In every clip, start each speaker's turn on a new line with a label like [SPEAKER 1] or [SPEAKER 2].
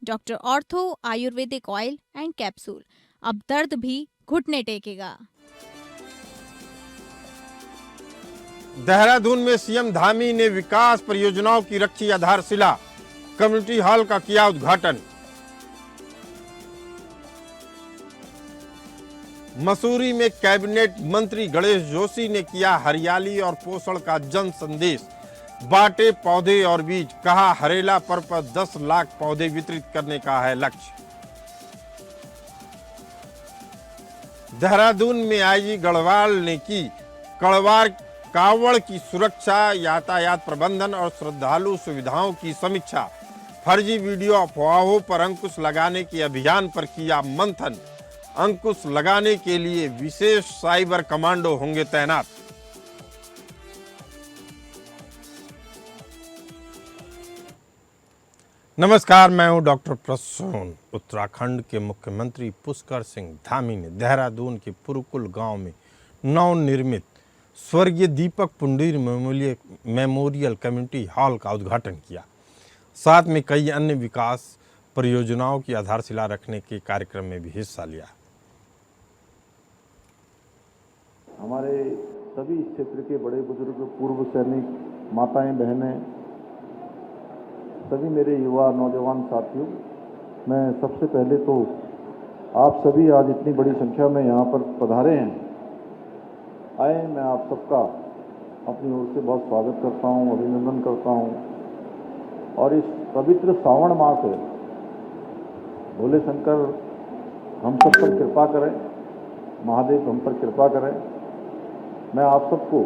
[SPEAKER 1] Doctor ortho Ayurvedic oil and capsule. अब दर्द भी घुटने टेकेगा।
[SPEAKER 2] देहरादून में सीएम धामी ने विकास परियोजनाओं की रखी आधारशिला, कम्युनिटी हॉल का किया उद्घाटन। मसूरी में कैबिनेट मंत्री गणेश जोशी ने किया हरियाली और पोषण का जन संदेश, बांटे पौधे और बीज, कहा हरेला पर्व पर 10 लाख पौधे वितरित करने का है लक्ष्य। देहरादून में आईजी गढ़वाल ने की कड़वार कावड़ की सुरक्षा, यातायात प्रबंधन और श्रद्धालु सुविधाओं की समीक्षा। फर्जी वीडियो अफवाहों पर अंकुश लगाने के अभियान पर किया मंथन। अंकुश लगाने के लिए विशेष साइबर कमांडो होंगे तैनात। नमस्कार, मैं हूं डॉक्टर प्रसून। उत्तराखंड के मुख्यमंत्री पुष्कर सिंह धामी ने देहरादून के पुरकुल गांव में नवनिर्मित स्वर्गीय दीपक पुंडीर मेमोरियल कम्युनिटी हॉल का उद्घाटन किया। साथ में कई अन्य विकास परियोजनाओं की आधारशिला रखने के कार्यक्रम में भी हिस्सा लिया।
[SPEAKER 3] हमारे सभी क्षेत्र के बड़े बुजुर्ग, पूर्व सैनिक, माताएं, बहनें, सभी मेरे युवा नौजवान साथियों, मैं सबसे पहले तो आप सभी आज इतनी बड़ी संख्या में यहाँ पर पधारे हैं, आए, मैं आप सबका अपनी ओर से बहुत स्वागत करता हूँ, अभिनंदन करता हूँ। और इस पवित्र सावन मास है, भोले शंकर हम सब पर कृपा करें, महादेव हम पर कृपा करें। मैं आप सबको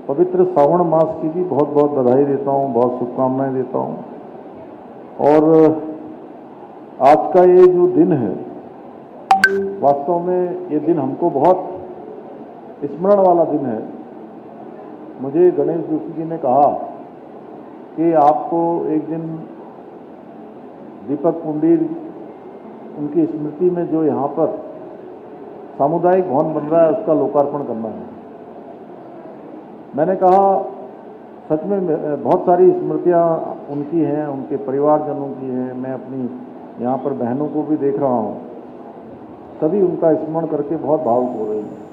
[SPEAKER 3] पवित्र सावन मास की भी बहुत बहुत बधाई देता हूँ, बहुत शुभकामनाएं देता हूँ। और आज का ये जो दिन है, वास्तव में ये दिन हमको बहुत स्मरण वाला दिन है। मुझे गणेश जोशी जी ने कहा कि आपको एक दिन दीपक पुंडीर, उनकी स्मृति में जो यहाँ पर सामुदायिक भवन बन रहा है, उसका लोकार्पण करना है। मैंने कहा सच में बहुत सारी स्मृतियाँ उनकी हैं, उनके परिवारजनों की हैं। मैं अपनी यहाँ पर बहनों को भी देख रहा हूँ, सभी उनका स्मरण करके बहुत भावुक हो रही हैं।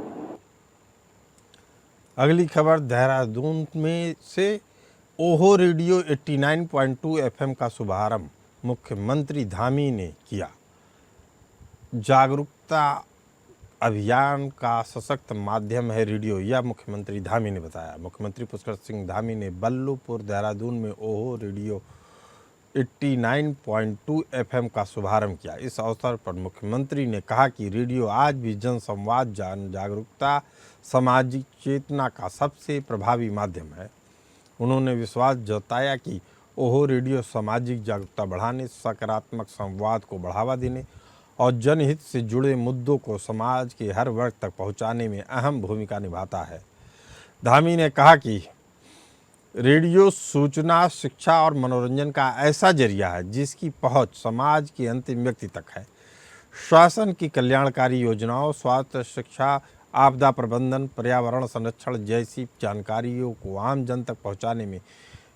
[SPEAKER 2] अगली खबर देहरादून में से ओहो रेडियो 89.2 एफएम का शुभारंभ मुख्यमंत्री धामी ने किया। जागरूकता अभियान का सशक्त माध्यम है रेडियो, यह मुख्यमंत्री धामी ने बताया। मुख्यमंत्री पुष्कर सिंह धामी ने बल्लूपुर देहरादून में ओहो रेडियो 89.2 एफएम का शुभारंभ किया। इस अवसर पर मुख्यमंत्री ने कहा कि रेडियो आज भी जन संवाद, जन जागरूकता, सामाजिक चेतना का सबसे प्रभावी माध्यम है। उन्होंने विश्वास जताया कि ओहो रेडियो सामाजिक जागरूकता बढ़ाने, सकारात्मक संवाद को बढ़ावा देने और जनहित से जुड़े मुद्दों को समाज के हर वर्ग तक पहुंचाने में अहम भूमिका निभाता है। धामी ने कहा कि रेडियो सूचना, शिक्षा और मनोरंजन का ऐसा जरिया है जिसकी पहुंच समाज के अंतिम व्यक्ति तक है। शासन की कल्याणकारी योजनाओं, स्वास्थ्य, शिक्षा, आपदा प्रबंधन, पर्यावरण संरक्षण जैसी जानकारियों को आम जन तक पहुंचाने में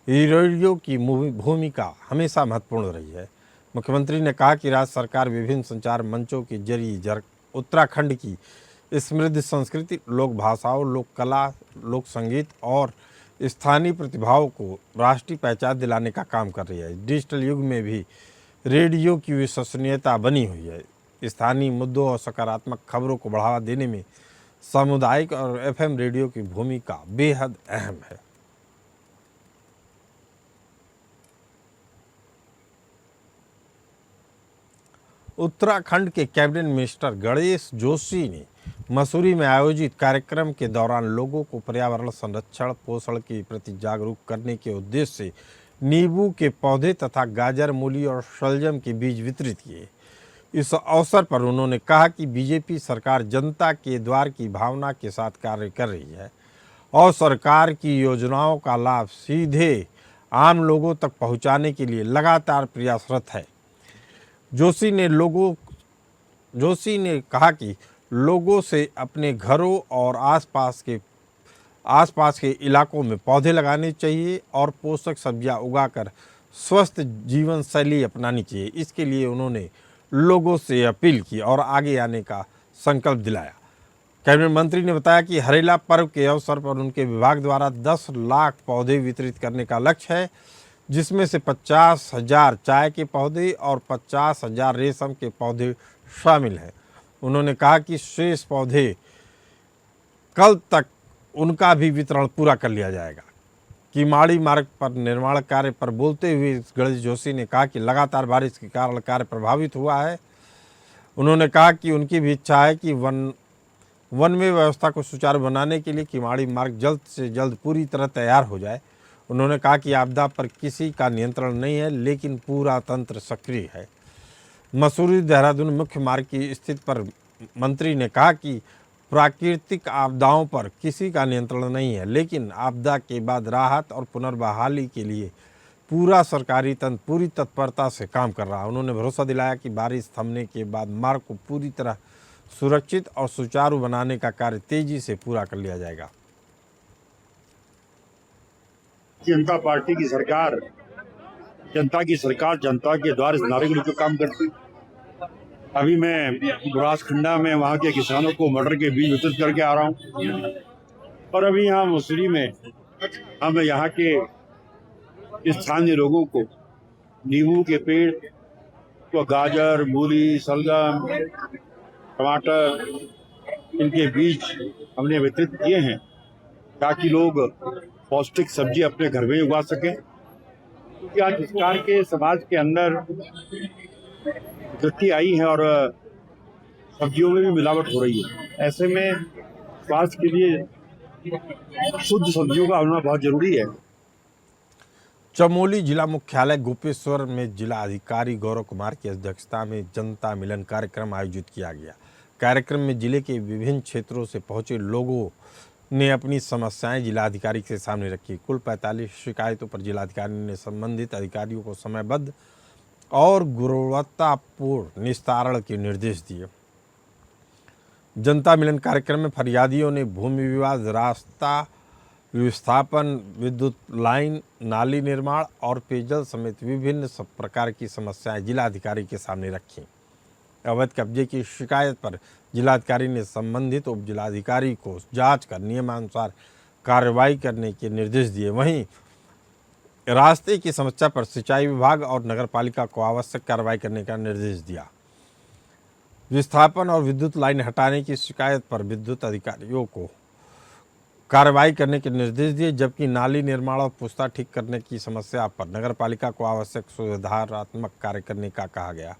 [SPEAKER 2] रेडियो की भूमिका हमेशा महत्वपूर्ण रही है। मुख्यमंत्री ने कहा कि राज्य सरकार विभिन्न संचार मंचों के जरिए उत्तराखंड की समृद्ध संस्कृति, लोक भाषाओं, लोक कला, लोक संगीत और स्थानीय प्रतिभाओं को राष्ट्रीय पहचान दिलाने का काम कर रही है। डिजिटल युग में भी रेडियो की विश्वसनीयता बनी हुई है। स्थानीय मुद्दों और सकारात्मक खबरों को बढ़ावा देने में सामुदायिक और एफएम रेडियो की भूमिका बेहद अहम है। उत्तराखंड के कैबिनेट मिनिस्टर गणेश जोशी ने मसूरी में आयोजित कार्यक्रम के दौरान लोगों को पर्यावरण संरक्षण, पोषण के प्रति जागरूक करने के उद्देश्य से नींबू के पौधे तथा गाजर, मूली और शलजम के बीज वितरित किए। इस अवसर पर उन्होंने कहा कि बीजेपी सरकार जनता के द्वार की भावना के साथ कार्य कर रही है और सरकार की योजनाओं का लाभ सीधे आम लोगों तक पहुंचाने के लिए लगातार प्रयासरत है। जोशी ने कहा कि लोगों से अपने घरों और आसपास के इलाकों में पौधे लगाने चाहिए और पोषक सब्जियां उगाकर स्वस्थ जीवन शैली अपनानी चाहिए। इसके लिए उन्होंने लोगों से अपील की और आगे आने का संकल्प दिलाया। कैबिनेट मंत्री ने बताया कि हरेला पर्व के अवसर पर उनके विभाग द्वारा 10 लाख पौधे वितरित करने का लक्ष्य है, जिसमें से 50,000 चाय के पौधे और 50,000 रेशम के पौधे शामिल हैं। उन्होंने कहा कि शेष पौधे कल तक उनका भी वितरण पूरा कर लिया जाएगा। किमाड़ी मार्ग पर निर्माण कार्य पर बोलते हुए गणेश जोशी ने कहा कि लगातार बारिश के कारण कार्य प्रभावित हुआ है। उन्होंने कहा कि उनकी भी इच्छा है कि वन में व्यवस्था को सुचारू बनाने के लिए किमाड़ी मार्ग जल्द से जल्द पूरी तरह तैयार हो जाए। उन्होंने कहा कि आपदा पर किसी का नियंत्रण नहीं है, लेकिन पूरा तंत्र सक्रिय है। मसूरी देहरादून मुख्य मार्ग की स्थिति पर मंत्री ने कहा कि प्राकृतिक आपदाओं पर किसी का नियंत्रण नहीं है, लेकिन आपदा के बाद राहत और पुनर्बहाली के लिए पूरा सरकारी तंत्र पूरी तत्परता से काम कर रहा है। उन्होंने भरोसा दिलाया कि बारिश थमने के बाद मार्ग को पूरी तरह सुरक्षित और सुचारू बनाने का कार्य तेजी से पूरा कर लिया जाएगा।
[SPEAKER 4] जनता पार्टी की सरकार, जनता की सरकार जनता के द्वार इस नारे को लेकर काम करती। अभी मैं बुरासखंडा में वहाँ के किसानों को मटर के बीज वितरित करके आ रहा हूँ, और अभी यहाँ मसूरी में हम यहाँ के स्थानीय लोगों को नींबू के पेड़ तो गाजर, मूली, सलगम, टमाटर, इनके बीज हमने वितरित किए हैं ताकि लोग पौष्टिक सब्जी अपने घर में उगा सकें। क्योंकि आज सरकार के समाज के अंदर वृद्धि आई है और सब्जियों में भी मिलावट हो रही है। ऐसे में स्वास्थ्य के लिए शुद्ध सब्जियों का होना बहुत जरूरी है।
[SPEAKER 2] चमोली जिला मुख्यालय गोपेश्वर में जिला अधिकारी गौरव कुमार की अध्यक्षता में जनता मिलन कार्यक्रम आयोजित किया गया। कार्यक्रम में जिले के विभिन्न क्षेत्रों से पहुंचे लोगों ने अपनी समस्याएं जिलाधिकारी के सामने रखी। कुल 45 शिकायतों पर जिलाधिकारी ने संबंधित अधिकारियों को समयबद्ध और गुणवत्तापूर्ण निस्तारण के निर्देश दिए। जनता मिलन कार्यक्रम में फरियादियों ने भूमि विवाद, रास्ता विस्थापन, विद्युत लाइन, नाली निर्माण और पेयजल समेत विभिन्न सब प्रकार की समस्याएं जिलाधिकारी के सामने रखीं। अवैध कब्जे की शिकायत पर जिलाधिकारी ने संबंधित उप जिलाधिकारी को जांच कर नियमानुसार कार्रवाई करने के निर्देश दिए। वहीं रास्ते की समस्या पर सिंचाई विभाग और नगरपालिका को आवश्यक कार्रवाई करने का निर्देश दिया। विस्थापन और विद्युत लाइन हटाने की शिकायत पर विद्युत अधिकारियों को कार्रवाई करने के निर्देश दिए, जबकि नाली निर्माण और पुस्ता ठीक करने की समस्या पर नगरपालिका को आवश्यक सुधारात्मक कार्य करने का कहा गया।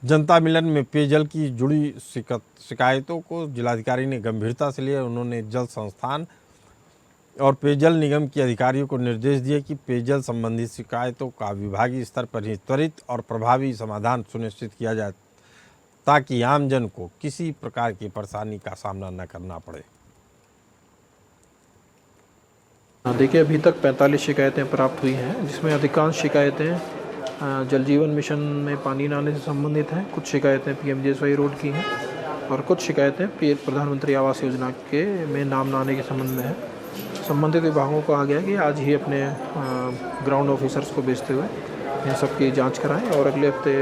[SPEAKER 2] जनता मिलन में पेयजल की जुड़ी शिकायतों को जिलाधिकारी ने गंभीरता से लिया। उन्होंने जल संस्थान और पेयजल निगम के अधिकारियों को निर्देश दिए कि पेयजल संबंधी शिकायतों का विभागीय स्तर पर ही त्वरित और प्रभावी समाधान सुनिश्चित किया जाए, ताकि आमजन को किसी प्रकार की परेशानी का सामना न करना पड़े।
[SPEAKER 5] देखिए, अभी तक 45 शिकायतें प्राप्त हुई हैं, जिसमें अधिकांश शिकायतें जल जीवन मिशन में पानी न आने से संबंधित हैं। कुछ शिकायतें PMJSY रोड की हैं और कुछ शिकायतें प्रधानमंत्री आवास योजना के में नाम न आने के संबंध में है। संबंधित विभागों को कहा गया कि आज ही अपने ग्राउंड ऑफिसर्स को भेजते हुए इन सब की जांच कराएं और अगले हफ्ते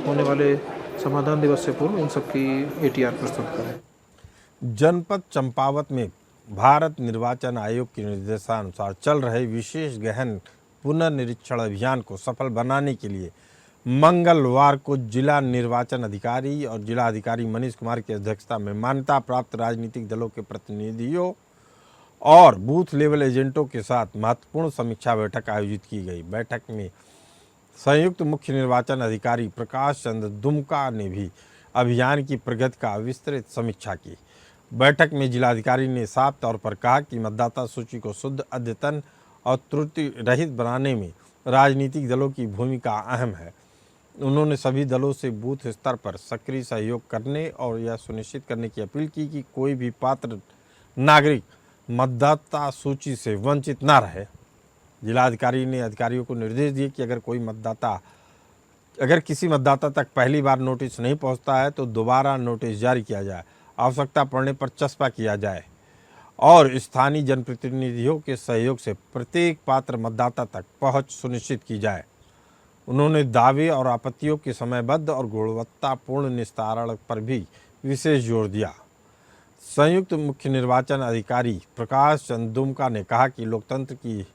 [SPEAKER 5] होने वाले समाधान दिवस से पूर्व इन सब की ATR प्रस्तुत करें।
[SPEAKER 2] जनपद चंपावत में भारत निर्वाचन आयोग के निर्देशानुसार चल रहे विशेष गहन पुनर्निरीक्षण अभियान को सफल बनाने के लिए मंगलवार को जिला निर्वाचन अधिकारी और जिला अधिकारी मनीष कुमार की अध्यक्षता में मान्यता प्राप्त राजनीतिक दलों के प्रतिनिधियों और बूथ लेवल एजेंटों के साथ महत्वपूर्ण समीक्षा बैठक आयोजित की गई। बैठक में संयुक्त मुख्य निर्वाचन अधिकारी प्रकाश चंद्र दुमका ने भी अभियान की प्रगति का विस्तृत समीक्षा की। बैठक में जिलाधिकारी ने साफ तौर पर कहा कि मतदाता सूची को शुद्ध, अद्यतन और त्रुटि रहित बनाने में राजनीतिक दलों की भूमिका अहम है। उन्होंने सभी दलों से बूथ स्तर पर सक्रिय सहयोग करने और यह सुनिश्चित करने की अपील की कि कोई भी पात्र नागरिक मतदाता सूची से वंचित न रहे। जिलाधिकारी ने अधिकारियों को निर्देश दिए कि अगर किसी मतदाता तक पहली बार नोटिस नहीं पहुंचता है तो दोबारा नोटिस जारी किया जाए, आवश्यकता पड़ने पर चस्पा किया जाए और स्थानीय जनप्रतिनिधियों के सहयोग से प्रत्येक पात्र मतदाता तक पहुंच सुनिश्चित की जाए। उन्होंने दावे और आपत्तियों के समयबद्ध और गुणवत्तापूर्ण निस्तारण पर भी विशेष जोर दिया। संयुक्त मुख्य निर्वाचन अधिकारी प्रकाश चंद दुमका ने कहा कि लोकतंत्र की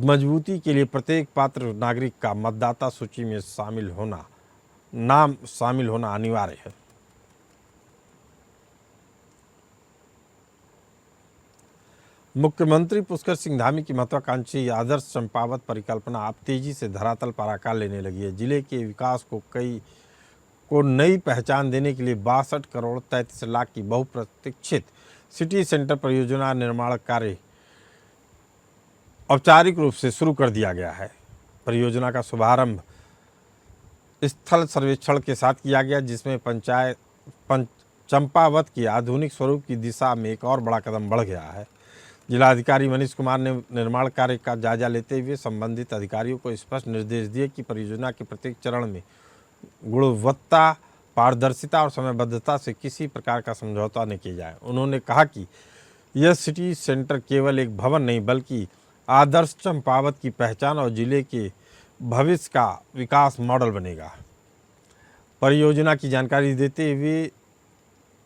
[SPEAKER 2] मजबूती के लिए प्रत्येक पात्र नागरिक का मतदाता सूची में नाम शामिल होना अनिवार्य है। मुख्यमंत्री पुष्कर सिंह धामी की महत्वाकांक्षी आदर्श चंपावत परिकल्पना अब तेजी से धरातल पर आकार लेने लगी है। जिले के विकास को नई पहचान देने के लिए 62 करोड़ 33 लाख की बहुप्रतीक्षित सिटी सेंटर परियोजना निर्माण कार्य औपचारिक रूप से शुरू कर दिया गया है। परियोजना का शुभारंभ स्थल सर्वेक्षण के साथ किया गया, जिसमें चंपावत की आधुनिक स्वरूप की दिशा में एक और बड़ा कदम बढ़ गया है। जिलाधिकारी मनीष कुमार ने निर्माण कार्य का जायजा लेते हुए संबंधित अधिकारियों को स्पष्ट निर्देश दिए कि परियोजना के प्रत्येक चरण में गुणवत्ता, पारदर्शिता और समयबद्धता से किसी प्रकार का समझौता न किया जाए। उन्होंने कहा कि यह सिटी सेंटर केवल एक भवन नहीं बल्कि आदर्श चंपावत की पहचान और जिले के भविष्य का विकास मॉडल बनेगा। परियोजना की जानकारी देते हुए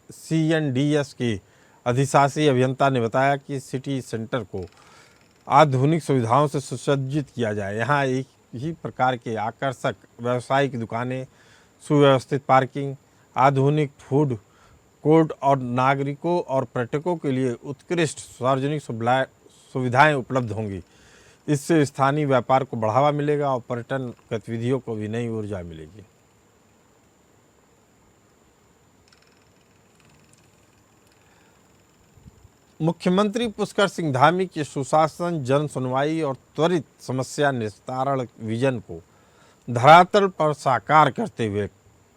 [SPEAKER 2] CNDS के अधिशासी अभियंता ने बताया कि सिटी सेंटर को आधुनिक सुविधाओं से सुसज्जित किया जाए। यहाँ एक ही प्रकार के आकर्षक व्यावसायिक दुकानें, सुव्यवस्थित पार्किंग, आधुनिक फूड कोर्ट और नागरिकों और पर्यटकों के लिए उत्कृष्ट सार्वजनिक सुविधाएं उपलब्ध होंगी। इससे स्थानीय व्यापार को बढ़ावा मिलेगा और पर्यटन गतिविधियों को भी नई ऊर्जा मिलेगी। मुख्यमंत्री पुष्कर सिंह धामी के सुशासन, जन सुनवाई और त्वरित समस्या निस्तारण विजन को धरातल पर साकार करते हुए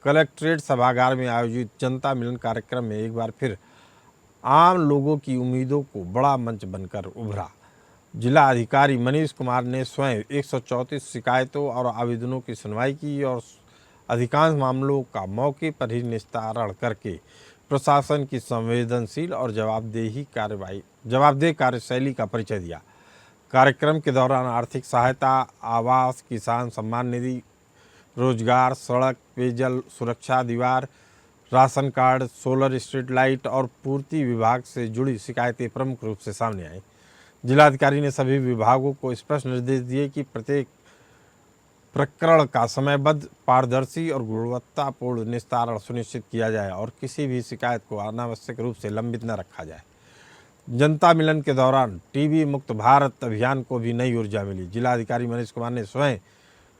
[SPEAKER 2] कलेक्ट्रेट सभागार में आयोजित जनता मिलन कार्यक्रम में एक बार फिर आम लोगों की उम्मीदों को बड़ा मंच बनकर उभरा। जिला अधिकारी मनीष कुमार ने स्वयं 134 शिकायतों और आवेदनों की सुनवाई की और अधिकांश मामलों का मौके पर ही निस्तारण करके प्रशासन की संवेदनशील और जवाबदेह कार्यशैली का परिचय दिया। कार्यक्रम के दौरान आर्थिक सहायता, आवास, किसान सम्मान निधि, रोजगार, सड़क, पेयजल सुरक्षा दीवार, ration card, solar street light और पूर्ति विभाग से जुड़ी शिकायतें प्रमुख रूप से सामने आई। जिलाधिकारी ने सभी विभागों को स्पष्ट निर्देश दिए कि प्रत्येक प्रकरण का समयबद्ध, पारदर्शी और गुणवत्तापूर्ण निस्तारण सुनिश्चित किया जाए और किसी भी शिकायत को अनावश्यक रूप से लंबित न रखा जाए। जनता मिलन के दौरान टीबी मुक्त भारत अभियान को भी नई ऊर्जा मिली। जिलाधिकारी मनीष कुमार ने स्वयं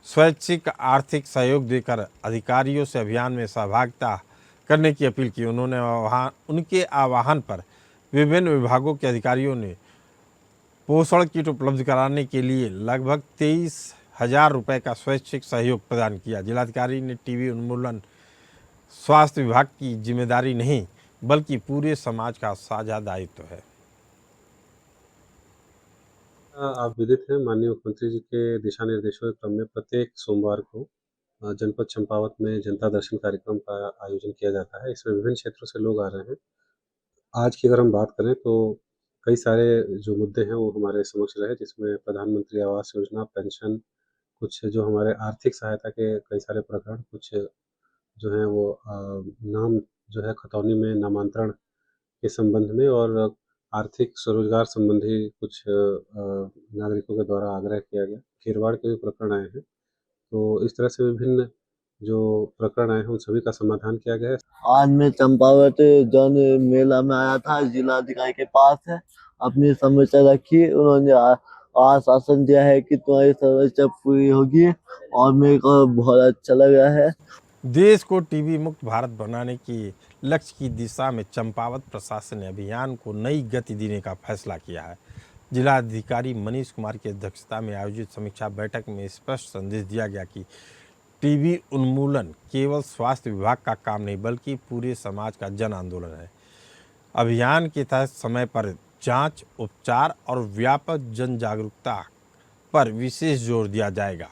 [SPEAKER 2] स्वैच्छिक आर्थिक सहयोग देकर अधिकारियों से अभियान में सहभागिता करने की अपील की। उनके आह्वान पर विभिन्न विभागों के अधिकारियों ने पोषण किट उपलब्ध कराने के लिए लगभग 23,000 रुपये का स्वैच्छिक सहयोग प्रदान किया। जिलाधिकारी ने टीबी उन्मूलन स्वास्थ्य विभाग की जिम्मेदारी नहीं बल्कि पूरे समाज का साझा दायित्व है।
[SPEAKER 6] आप विदित हैं, माननीय मुख्यमंत्री जी के दिशा निर्देशों के क्रम में प्रत्येक सोमवार को जनपद चंपावत में जनता दर्शन कार्यक्रम का आयोजन किया जाता है। इसमें विभिन्न क्षेत्रों से लोग आ रहे हैं। आज की अगर हम बात करें तो कई सारे जो मुद्दे हैं वो हमारे समक्ष रहे, जिसमें प्रधानमंत्री आवास योजना, पेंशन, कुछ जो हमारे आर्थिक सहायता के कई सारे प्रकरण, कुछ जो हैं वो नाम जो है खतौनी में नामांतरण के संबंध में और आर्थिक स्वरोजगार संबंधी कुछ नागरिकों के द्वारा आग्रह किया गया। खीरवाड़ के भी प्रकरण आए हैं, तो इस तरह से विभिन्न जो प्रकरण आए हैं उन सभी का समाधान किया गया है।
[SPEAKER 7] आज मैं चंपावत जन मेला में आया था, जिलाधिकारी के पास है, अपनी समस्या रखी। उन्होंने आश्वासन दिया है कि तुम्हारी समस्या पूरी होगी और मेरे को बहुत अच्छा लगा है।
[SPEAKER 2] देश को टीबी मुक्त भारत बनाने के लक्ष्य की दिशा में चंपावत प्रशासन ने अभियान को नई गति देने का फैसला किया है। जिलाधिकारी मनीष कुमार की अध्यक्षता में आयोजित समीक्षा बैठक में स्पष्ट संदेश दिया गया कि टीबी उन्मूलन केवल स्वास्थ्य विभाग का काम नहीं बल्कि पूरे समाज का जन आंदोलन है। अभियान के तहत समय पर जांच, उपचार और व्यापक जन जागरूकता पर विशेष जोर दिया जाएगा।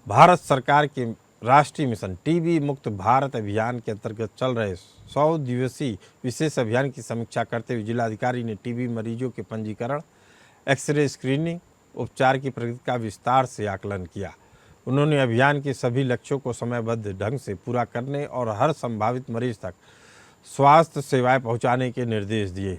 [SPEAKER 2] भारत सरकार के राष्ट्रीय मिशन टीबी मुक्त भारत अभियान के अंतर्गत चल रहे 100 दिवसीय विशेष अभियान की समीक्षा करते हुए जिलाधिकारी ने टीबी मरीजों के पंजीकरण, एक्सरे स्क्रीनिंग, उपचार की प्रगति का विस्तार से आकलन किया। उन्होंने अभियान के सभी लक्ष्यों को समयबद्ध ढंग से पूरा करने और हर संभावित मरीज तक स्वास्थ्य सेवाएं पहुंचाने के निर्देश दिए।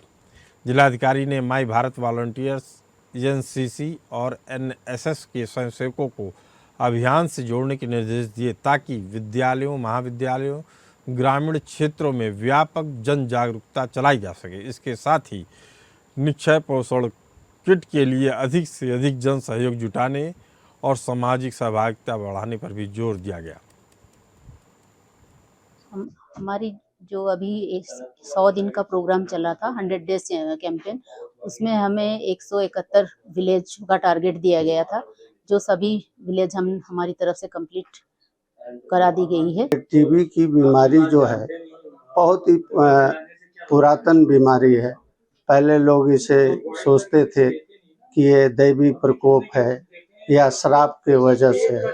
[SPEAKER 2] जिलाधिकारी ने माई भारत वॉलंटियर्स, एनसीसी और एनएसएस के स्वयंसेवकों को अभियान से जोड़ने के निर्देश दिए ताकि विद्यालयों, महाविद्यालयों, ग्रामीण क्षेत्रों में व्यापक जन जागरूकता चलाई जा सके। इसके साथ ही निक्षय पोषण किट के लिए अधिक से अधिक जन सहयोग जुटाने और सामाजिक सहभागिता बढ़ाने पर भी जोर दिया गया।
[SPEAKER 8] हमारी जो अभी 100 दिन का प्रोग्राम चला था, 100 डेज कैंपेन, उसमें हमें 171 विलेज का टारगेट दिया गया था, जो सभी विलेज हमारी तरफ से कंप्लीट करा दी गई है।
[SPEAKER 9] टीबी की बीमारी जो है बहुत ही पुरातन बीमारी है। पहले लोग इसे सोचते थे कि ये दैवी प्रकोप है या श्राप के वजह से है,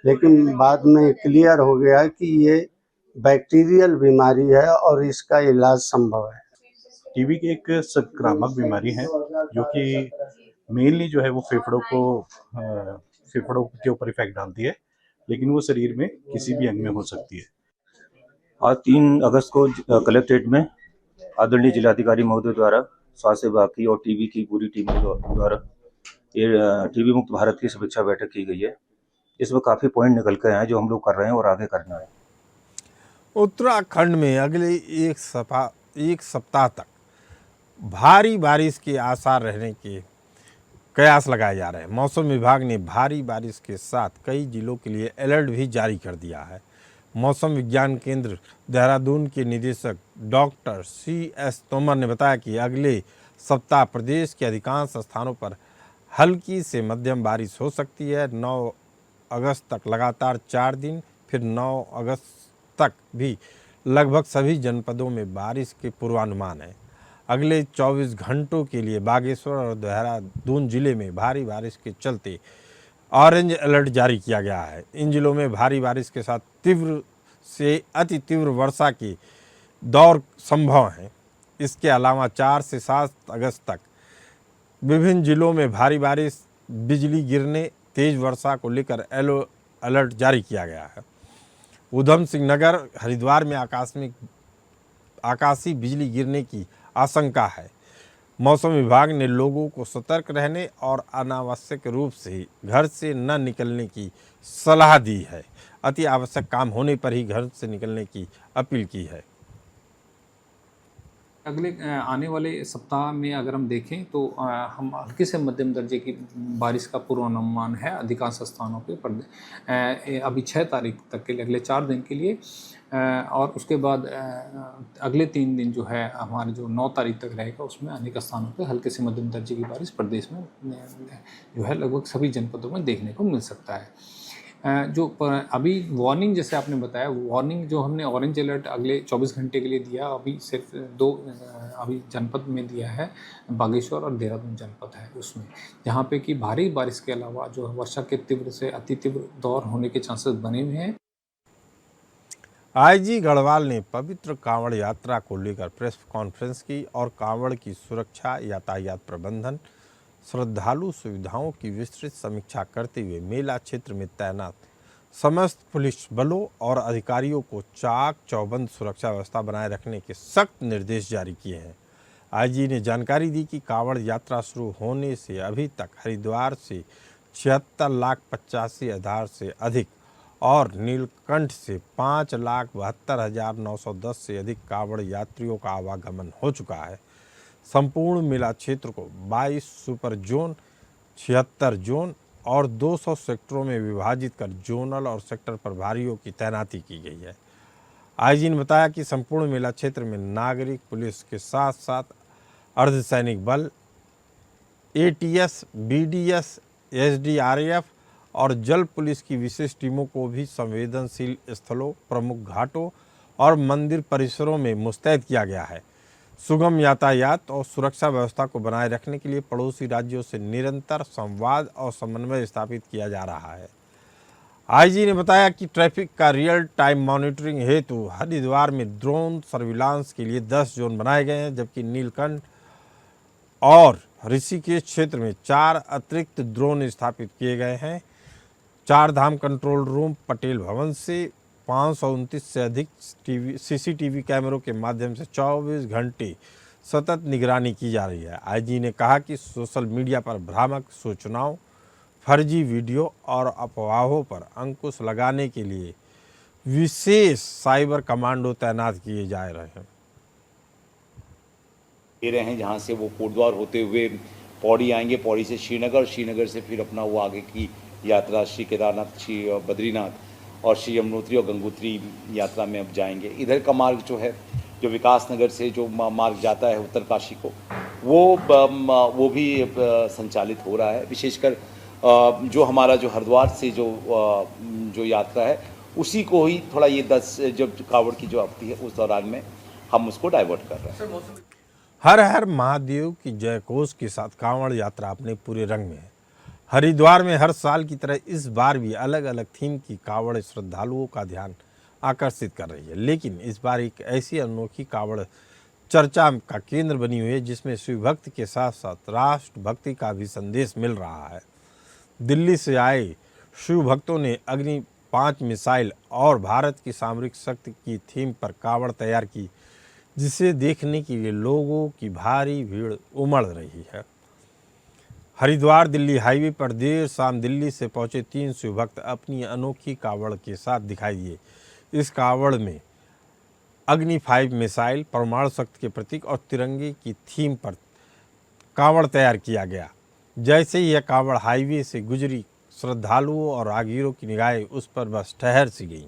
[SPEAKER 9] लेकिन बाद में क्लियर हो गया कि ये बैक्टीरियल बीमारी है और इसका इलाज संभव है।
[SPEAKER 10] टीबी की एक संक्रामक बीमारी है जो कि मेनली जो है वो फेफड़ों के ऊपर इफेक्ट डालती है, लेकिन वो शरीर में किसी भी अंग में हो सकती है।
[SPEAKER 11] आज 3 अगस्त को कलेक्ट्रेट में आदरणीय जिलाधिकारी महोदय द्वारा स्वास्थ्य विभाग की और टीबी की पूरी टीम के द्वारा ये टीबी मुक्त भारत की समीक्षा बैठक की गई है। इसमें काफ़ी पॉइंट निकल के आए हैं जो हम लोग कर रहे हैं और आगे करना है।
[SPEAKER 2] उत्तराखंड में अगले एक सप्ताह तक भारी बारिश के आसार रहने के कयास लगाए जा रहे हैं। मौसम विभाग ने भारी बारिश के साथ कई जिलों के लिए अलर्ट भी जारी कर दिया है। मौसम विज्ञान केंद्र देहरादून के निदेशक डॉक्टर CS तोमर ने बताया कि अगले सप्ताह प्रदेश के अधिकांश स्थानों पर हल्की से मध्यम बारिश हो सकती है। 9 अगस्त तक लगातार 4 दिन, फिर 9 अगस्त तक भी लगभग सभी जनपदों में बारिश के पूर्वानुमान है। अगले 24 घंटों के लिए बागेश्वर और देहरादून जिले में भारी बारिश के चलते ऑरेंज अलर्ट जारी किया गया है। इन जिलों में भारी बारिश के साथ तीव्र से अति तीव्र वर्षा के दौर संभव हैं। इसके अलावा 4 से 7 अगस्त तक विभिन्न जिलों में भारी बारिश, बिजली गिरने, तेज वर्षा को लेकर येलो अलर्ट जारी किया गया है। उधम सिंह नगर, हरिद्वार में आकाशीय बिजली गिरने की आशंका है। मौसम विभाग ने लोगों को सतर्क रहने और अनावश्यक रूप से घर से न निकलने की सलाह दी है। अति आवश्यक काम होने पर ही घर से निकलने की अपील की है।
[SPEAKER 12] अगले आने वाले सप्ताह में अगर हम देखें तो हम हल्के से मध्यम दर्जे की बारिश का पूर्वानुमान है अधिकांश स्थानों पे पर अभी 6 तारीख तक के लिए, अगले 4 दिन के लिए, और उसके बाद अगले 3 दिन जो है हमारे जो 9 तारीख तक रहेगा उसमें अनेक स्थानों पे हल्के से मध्यम दर्जे की बारिश प्रदेश में जो है लगभग सभी जनपदों में देखने को मिल सकता है। जो अभी वार्निंग जैसे आपने बताया, वार्निंग जो हमने ऑरेंज अलर्ट अगले 24 घंटे के लिए दिया, अभी सिर्फ 2 अभी जनपद में दिया है, बागेश्वर और देहरादून जनपद है उसमें, जहाँ पे कि भारी बारिश के अलावा जो वर्षा के तीव्र से अति तीव्र दौर होने के चांसेस बने हुए हैं।
[SPEAKER 2] IG गढ़वाल ने पवित्र कांवड़ यात्रा को लेकर प्रेस कॉन्फ्रेंस की और कांवड़ की सुरक्षा, यातायात प्रबंधन, श्रद्धालु सुविधाओं की विस्तृत समीक्षा करते हुए मेला क्षेत्र में तैनात समस्त पुलिस बलों और अधिकारियों को चाक चौबंद सुरक्षा व्यवस्था बनाए रखने के सख्त निर्देश जारी किए हैं। IG ने जानकारी दी कि कांवड़ यात्रा शुरू होने से अभी तक हरिद्वार से 76,85,000 से अधिक और नीलकंठ से 5,72,910 से अधिक कांवड़ यात्रियों का आवागमन हो चुका है। संपूर्ण मेला क्षेत्र को 22 सुपर जोन, 76 जोन और 200 सेक्टरों में विभाजित कर जोनल और सेक्टर प्रभारियों की तैनाती की गई है। IG ने बताया कि संपूर्ण मेला क्षेत्र में नागरिक पुलिस के साथ साथ अर्धसैनिक बल, ATS, BDS, SDRF और जल पुलिस की विशेष टीमों को भी संवेदनशील स्थलों, प्रमुख घाटों और मंदिर परिसरों में मुस्तैद किया गया है। सुगम यातायात और सुरक्षा व्यवस्था को बनाए रखने के लिए पड़ोसी राज्यों से निरंतर संवाद और समन्वय स्थापित किया जा रहा है। आईजी ने बताया कि ट्रैफिक का रियल टाइम मॉनिटरिंग हेतु हरिद्वार में ड्रोन सर्विलांस के लिए 10 जोन बनाए गए हैं, जबकि नीलकंठ और ऋषिकेश क्षेत्र में 4 अतिरिक्त ड्रोन स्थापित किए गए हैं। 4 धाम कंट्रोल रूम पटेल भवन से 529 से अधिक सीसीटीवी कैमरों के माध्यम से 24 घंटे सतत निगरानी की जा रही है। आईजी ने कहा कि सोशल मीडिया पर भ्रामक सूचनाओं, फर्जी वीडियो और अफवाहों पर अंकुश लगाने के लिए विशेष साइबर कमांडो तैनात किए जा रहे हैं।
[SPEAKER 13] दे रहे हैं जहाँ से वो कोटद्वार होते हुए पौड़ी आएंगे, पौड़ी से श्रीनगर, श्रीनगर से फिर अपना वो आगे की यात्रा श्री केदारनाथ, श्री बद्रीनाथ और श्री यमुनोत्री और गंगोत्री यात्रा में अब जाएंगे। इधर का मार्ग जो है, जो विकास नगर से जो मार्ग जाता है उत्तरकाशी को, वो भी संचालित हो रहा है। विशेषकर जो हमारा जो हरिद्वार से जो यात्रा है, उसी को ही थोड़ा ये 10 जब कावड़ की जो अवधि है उस दौरान में हम उसको डाइवर्ट कर रहे हैं।
[SPEAKER 2] हर हर महादेव की जयघोष के साथ कांवड़ यात्रा अपने पूरे रंग में है। हरिद्वार में हर साल की तरह इस बार भी अलग अलग थीम की कावड़ श्रद्धालुओं का ध्यान आकर्षित कर रही है, लेकिन इस बार एक ऐसी अनोखी कावड़ चर्चा का केंद्र बनी हुई है जिसमें शिव भक्ति के साथ साथ राष्ट्र भक्ति का भी संदेश मिल रहा है। दिल्ली से आए शिव भक्तों ने अग्नि 5 मिसाइल और भारत की सामरिक शक्ति की थीम पर कावड़ तैयार की, जिसे देखने के लिए लोगों की भारी भीड़ उमड़ रही है। हरिद्वार दिल्ली हाईवे पर देर शाम दिल्ली से पहुंचे 3 शिव भक्त अपनी अनोखी कावड़ के साथ दिखाई दिए। इस कावड़ में अग्नि 5 मिसाइल, परमाणु शक्ति के प्रतीक और तिरंगे की थीम पर कावड़ तैयार किया गया। जैसे ही यह कावड़ हाईवे से गुजरी, श्रद्धालुओं और राहगीरों की निगाहें उस पर बस ठहर सी गईं।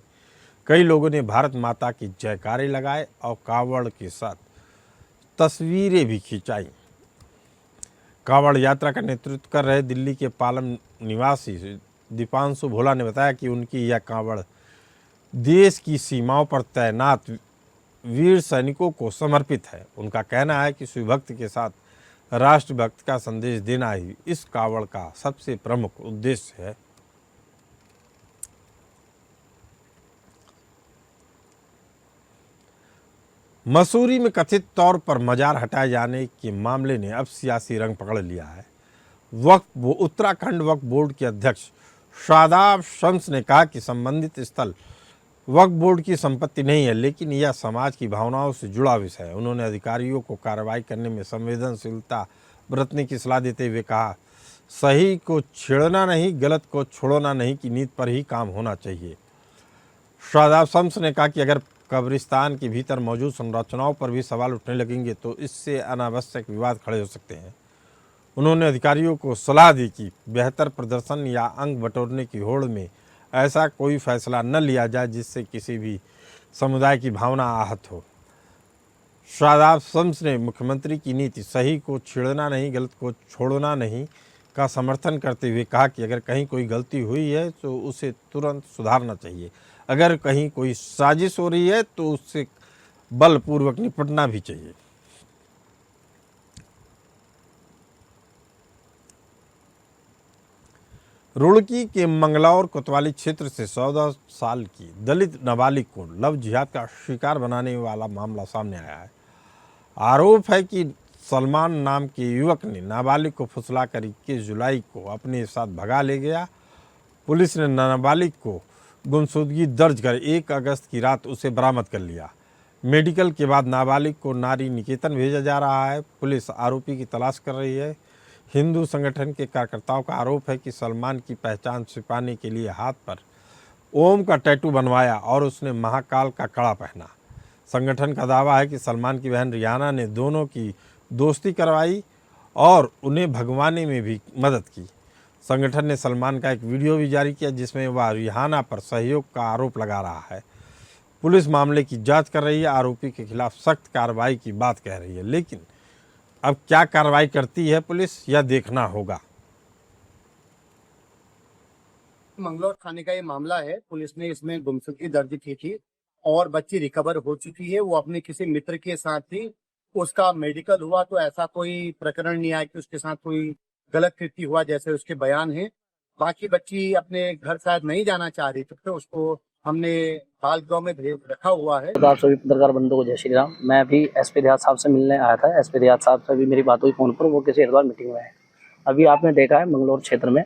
[SPEAKER 2] कई लोगों ने भारत माता की जयकारे लगाए और कावड़ के साथ तस्वीरें भी खिंचाई। कावड़ यात्रा का नेतृत्व कर रहे दिल्ली के पालम निवासी दीपांशु भोला ने बताया कि उनकी यह कावड़ देश की सीमाओं पर तैनात वीर सैनिकों को समर्पित है। उनका कहना है कि शिव भक्त के साथ राष्ट्रभक्त का संदेश देना ही इस कावड़ का सबसे प्रमुख उद्देश्य है। मसूरी में कथित तौर पर मजार हटाए जाने के मामले ने अब सियासी रंग पकड़ लिया है। उत्तराखंड वक्फ बोर्ड के अध्यक्ष शादाब शम्स ने कहा कि संबंधित स्थल वक्फ बोर्ड की संपत्ति नहीं है, लेकिन यह समाज की भावनाओं से जुड़ा विषय है। उन्होंने अधिकारियों को कार्रवाई करने में संवेदनशीलता बरतने की सलाह देते हुए कहा, सही को छेड़ना नहीं, गलत को छोड़ना नहीं की नीति पर ही काम होना चाहिए। शादाब शम्स ने कहा कि अगर कब्रिस्तान के भीतर मौजूद संरचनाओं पर भी सवाल उठने लगेंगे तो इससे अनावश्यक विवाद खड़े हो सकते हैं। उन्होंने अधिकारियों को सलाह दी कि बेहतर प्रदर्शन या अंक बटोरने की होड़ में ऐसा कोई फैसला न लिया जाए जिससे किसी भी समुदाय की भावना आहत हो। शादाब शम्स ने मुख्यमंत्री की नीति सही को छेड़ना नहीं, गलत को छोड़ना नहीं का समर्थन करते हुए कहा कि अगर कहीं कोई गलती हुई है तो उसे तुरंत सुधारना चाहिए। अगर कहीं कोई साजिश हो रही है तो उससे बलपूर्वक निपटना भी चाहिए। रुड़की के मंगलौर कोतवाली क्षेत्र से 14 साल की दलित नाबालिग को लव जिहाद का शिकार बनाने वाला मामला सामने आया है। आरोप है कि सलमान नाम के युवक ने नाबालिग को फुसलाकर 21 जुलाई को अपने साथ भगा ले गया। पुलिस ने नाबालिग को गुमशुदगी दर्ज कर 1 अगस्त की रात उसे बरामद कर लिया। मेडिकल के बाद नाबालिग को नारी निकेतन भेजा जा रहा है। पुलिस आरोपी की तलाश कर रही है। हिंदू संगठन के कार्यकर्ताओं का आरोप है कि सलमान की पहचान छिपाने के लिए हाथ पर ओम का टैटू बनवाया और उसने महाकाल का कड़ा पहना। संगठन का दावा है कि सलमान की बहन रियाना ने दोनों की दोस्ती करवाई और उन्हें भगवाने में भी मदद की। संगठन ने सलमान का एक वीडियो भी जारी किया जिसमें वह रिहाना पर सहयोग का आरोप लगा रहा है। पुलिस मामले की जांच कर रही है। आरोपी के खिलाफ सख्त कार्रवाई की बात कह रही है, लेकिन अब क्या कार्रवाई करती है पुलिस, यह देखना होगा।
[SPEAKER 14] मंगलौर थाने का ये मामला है। पुलिस ने इसमें गुमशुदगी दर्ज की थी और बच्ची रिकवर हो चुकी है। वो अपने किसी मित्र के साथ थी, उसका मेडिकल हुआ तो ऐसा कोई प्रकरण नहीं आया कि उसके साथ कोई गलत कृत्य हुआ जैसे उसके बयान है। बाकी बच्ची अपने घर शायद नहीं जाना चाह रही, तो फिर उसको हमने बाल गृह में भेज रखा हुआ है।
[SPEAKER 15] आप सभी पत्रकार बंधुओं को जय श्री राम। मैं अभी एसपी देहात साहब से मिलने आया था। एसपी देहात साहब से अभी मेरी बात हुई फ़ोन पर, वो किसी हरिद्वार मीटिंग में है। अभी आपने देखा है मंगलौर क्षेत्र में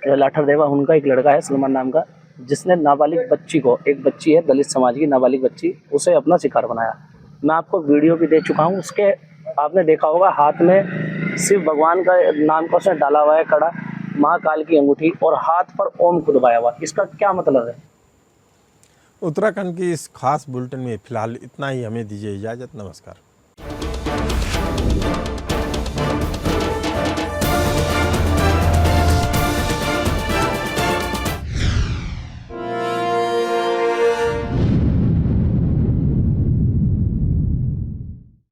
[SPEAKER 15] लाठरदेवा उनका एक लड़का है सलमान नाम का, जिसने नाबालिग बच्ची को, एक बच्ची है दलित समाज की नाबालिग बच्ची, उसे अपना शिकार बनाया। मैं आपको वीडियो भी दे चुका हूँ। उसके आपने देखा होगा हाथ में शिव भगवान का नाम का उसने डाला हुआ है कड़ा, महाकाल की अंगूठी और हाथ पर ओम खुदवाया हुआ। इसका क्या मतलब है?
[SPEAKER 2] उत्तराखंड की इस खास बुलेटिन में फिलहाल इतना ही। हमें दीजिए इजाज़त। नमस्कार।